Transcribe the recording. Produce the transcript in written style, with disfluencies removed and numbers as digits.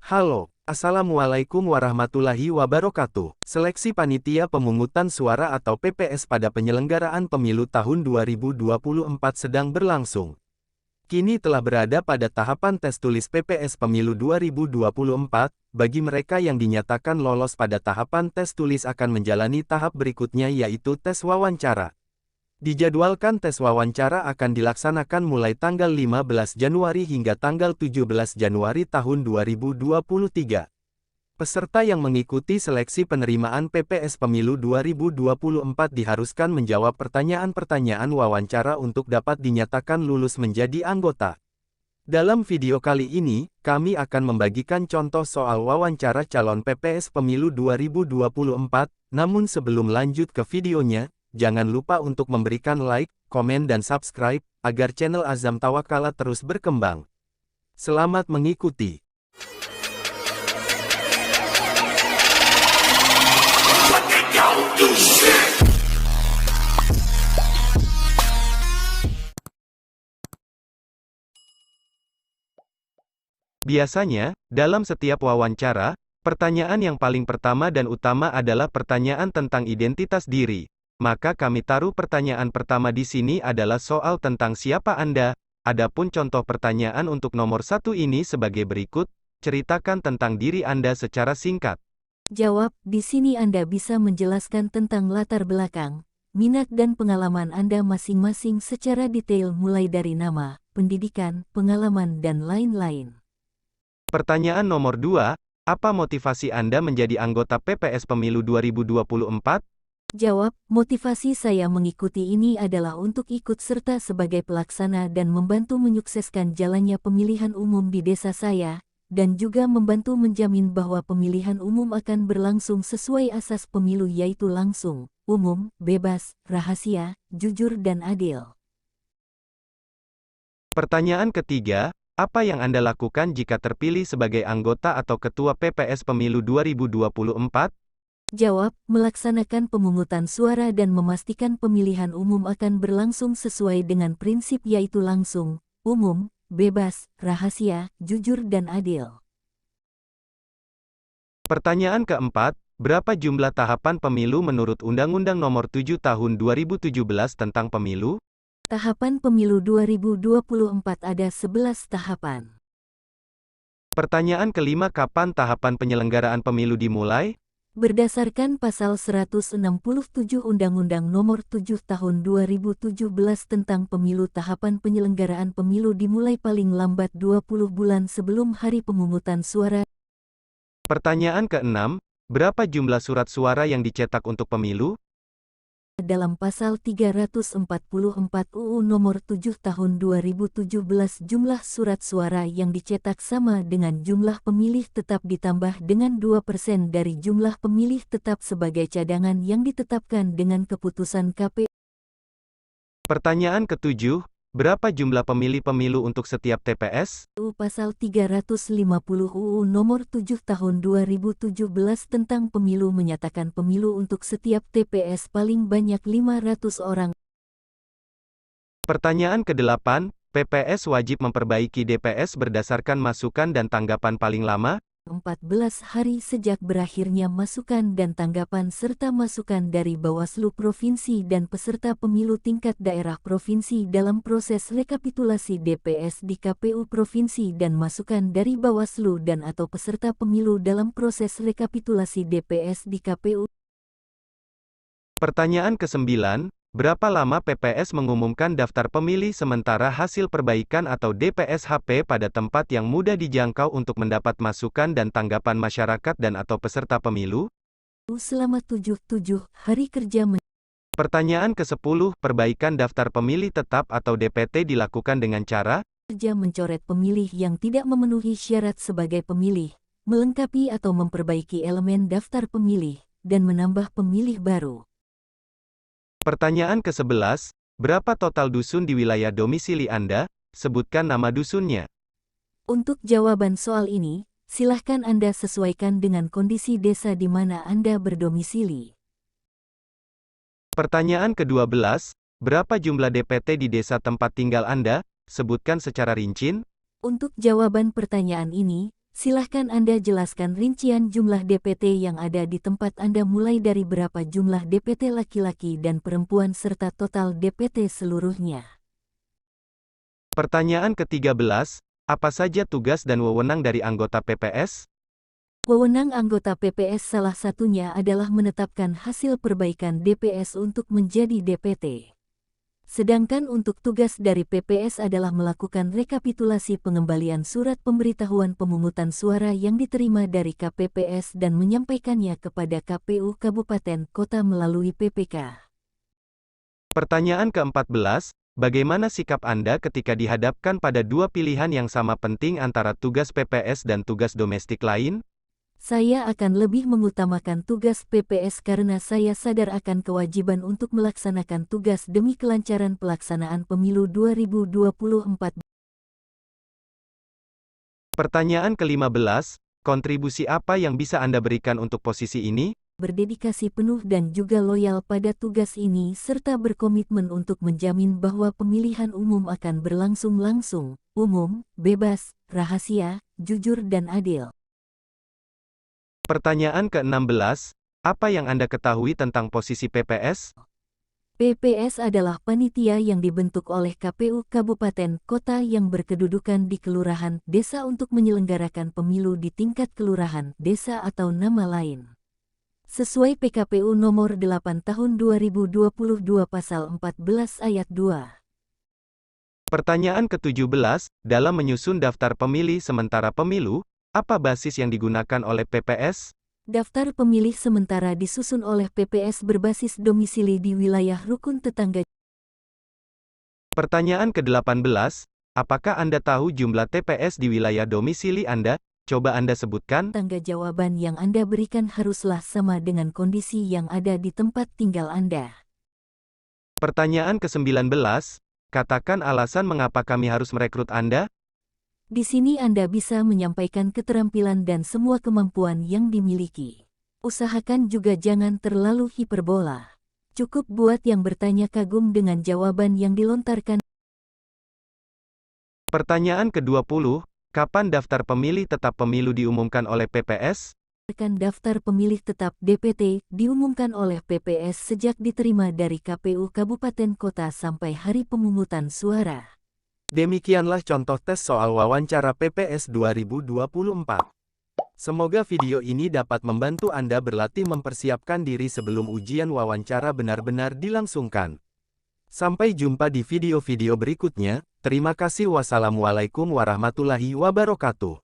Halo, Assalamualaikum warahmatullahi wabarakatuh. Seleksi Panitia Pemungutan Suara atau PPS pada penyelenggaraan pemilu tahun 2024 sedang berlangsung. Kini telah berada pada tahapan tes tulis PPS Pemilu 2024, bagi mereka yang dinyatakan lolos pada tahapan tes tulis akan menjalani tahap berikutnya yaitu tes wawancara. Dijadwalkan tes wawancara akan dilaksanakan mulai tanggal 15 Januari hingga tanggal 17 Januari tahun 2023. Peserta yang mengikuti seleksi penerimaan PPS Pemilu 2024 diharuskan menjawab pertanyaan-pertanyaan wawancara untuk dapat dinyatakan lulus menjadi anggota. Dalam video kali ini, kami akan membagikan contoh soal wawancara calon PPS Pemilu 2024, namun sebelum lanjut ke videonya, jangan lupa untuk memberikan like, komen dan subscribe, agar channel Azam Tawakala terus berkembang. Selamat mengikuti. Biasanya, dalam setiap wawancara, pertanyaan yang paling pertama dan utama adalah pertanyaan tentang identitas diri. Maka kami taruh pertanyaan pertama di sini adalah soal tentang siapa Anda. Adapun contoh pertanyaan untuk nomor 1 ini sebagai berikut, ceritakan tentang diri Anda secara singkat. Jawab, di sini Anda bisa menjelaskan tentang latar belakang, minat dan pengalaman Anda masing-masing secara detail mulai dari nama, pendidikan, pengalaman dan lain-lain. Pertanyaan nomor 2, apa motivasi Anda menjadi anggota PPS Pemilu 2024? Jawab, motivasi saya mengikuti ini adalah untuk ikut serta sebagai pelaksana dan membantu menyukseskan jalannya pemilihan umum di desa saya, dan juga membantu menjamin bahwa pemilihan umum akan berlangsung sesuai asas pemilu yaitu langsung, umum, bebas, rahasia, jujur dan adil. Pertanyaan ketiga, apa yang Anda lakukan jika terpilih sebagai anggota atau ketua PPS Pemilu 2024? Jawab, melaksanakan pemungutan suara dan memastikan pemilihan umum akan berlangsung sesuai dengan prinsip yaitu langsung, umum, bebas, rahasia, jujur dan adil. Pertanyaan keempat, berapa jumlah tahapan pemilu menurut Undang-Undang Nomor 7 Tahun 2017 tentang Pemilu? Tahapan pemilu 2024 ada 11 tahapan. Pertanyaan kelima, kapan tahapan penyelenggaraan pemilu dimulai? Berdasarkan pasal 167 Undang-Undang Nomor 7 Tahun 2017 tentang Pemilu, tahapan penyelenggaraan pemilu dimulai paling lambat 20 bulan sebelum hari pemungutan suara. Pertanyaan keenam, berapa jumlah surat suara yang dicetak untuk pemilu? Dalam pasal 344 UU Nomor 7 Tahun 2017 jumlah surat suara yang dicetak sama dengan jumlah pemilih tetap ditambah dengan 2% dari jumlah pemilih tetap sebagai cadangan yang ditetapkan dengan keputusan KPU. Pertanyaan ketujuh, berapa jumlah pemilih pemilu untuk setiap TPS? Pasal 350 UU Nomor 7 Tahun 2017 tentang Pemilu menyatakan pemilu untuk setiap TPS paling banyak 500 orang. Pertanyaan ke-8, PPS wajib memperbaiki DPS berdasarkan masukan dan tanggapan paling lama? 14 hari sejak berakhirnya masukan dan tanggapan serta masukan dari Bawaslu Provinsi dan peserta pemilu tingkat daerah provinsi dalam proses rekapitulasi DPS di KPU Provinsi dan masukan dari Bawaslu dan atau peserta pemilu dalam proses rekapitulasi DPS di KPU. Pertanyaan ke-9, berapa lama PPS mengumumkan daftar pemilih sementara hasil perbaikan atau DPSHP pada tempat yang mudah dijangkau untuk mendapat masukan dan tanggapan masyarakat dan atau peserta pemilu? Selama 7 hari kerja. Pertanyaan ke-10, perbaikan daftar pemilih tetap atau DPT dilakukan dengan cara? Kerja mencoret pemilih yang tidak memenuhi syarat sebagai pemilih, melengkapi atau memperbaiki elemen daftar pemilih, dan menambah pemilih baru. Pertanyaan ke-11, berapa total dusun di wilayah domisili Anda? Sebutkan nama dusunnya. Untuk jawaban soal ini, silahkan Anda sesuaikan dengan kondisi desa di mana Anda berdomisili. Pertanyaan ke-12, berapa jumlah DPT di desa tempat tinggal Anda? Sebutkan secara rinci. Untuk jawaban pertanyaan ini, Silahkan Anda jelaskan rincian jumlah DPT yang ada di tempat Anda mulai dari berapa jumlah DPT laki-laki dan perempuan serta total DPT seluruhnya. Pertanyaan ke-13, apa saja tugas dan wewenang dari anggota PPS? Wewenang anggota PPS salah satunya adalah menetapkan hasil perbaikan DPS untuk menjadi DPT. Sedangkan untuk tugas dari PPS adalah melakukan rekapitulasi pengembalian surat pemberitahuan pemungutan suara yang diterima dari KPPS dan menyampaikannya kepada KPU Kabupaten Kota melalui PPK. Pertanyaan ke-14, bagaimana sikap Anda ketika dihadapkan pada dua pilihan yang sama penting antara tugas PPS dan tugas domestik lain? Saya akan lebih mengutamakan tugas PPS karena saya sadar akan kewajiban untuk melaksanakan tugas demi kelancaran pelaksanaan pemilu 2024. Pertanyaan ke-15, kontribusi apa yang bisa Anda berikan untuk posisi ini? Berdedikasi penuh dan juga loyal pada tugas ini serta berkomitmen untuk menjamin bahwa pemilihan umum akan berlangsung langsung, umum, bebas, rahasia, jujur dan adil. Pertanyaan ke-16, apa yang Anda ketahui tentang posisi PPS? PPS adalah panitia yang dibentuk oleh KPU Kabupaten Kota yang berkedudukan di kelurahan desa untuk menyelenggarakan pemilu di tingkat kelurahan desa atau nama lain. Sesuai PKPU nomor 8 tahun 2022 pasal 14 ayat 2. Pertanyaan ke-17, dalam menyusun daftar pemilih sementara pemilu, apa basis yang digunakan oleh PPS? Daftar pemilih sementara disusun oleh PPS berbasis domisili di wilayah rukun tetangga. Pertanyaan ke-18, apakah Anda tahu jumlah TPS di wilayah domisili Anda? Coba Anda sebutkan. Jawaban yang Anda berikan haruslah sama dengan kondisi yang ada di tempat tinggal Anda. Pertanyaan ke-19, katakan alasan mengapa kami harus merekrut Anda? Di sini Anda bisa menyampaikan keterampilan dan semua kemampuan yang dimiliki. Usahakan juga jangan terlalu hiperbola. Cukup buat yang bertanya kagum dengan jawaban yang dilontarkan. Pertanyaan ke-20, kapan daftar pemilih tetap pemilu diumumkan oleh PPS? Daftar pemilih tetap DPT diumumkan oleh PPS sejak diterima dari KPU Kabupaten Kota sampai hari pemungutan suara. Demikianlah contoh tes soal wawancara PPS 2024. Semoga video ini dapat membantu Anda berlatih mempersiapkan diri sebelum ujian wawancara benar-benar dilangsungkan. Sampai jumpa di video-video berikutnya. Terima kasih. Wassalamualaikum warahmatullahi wabarakatuh.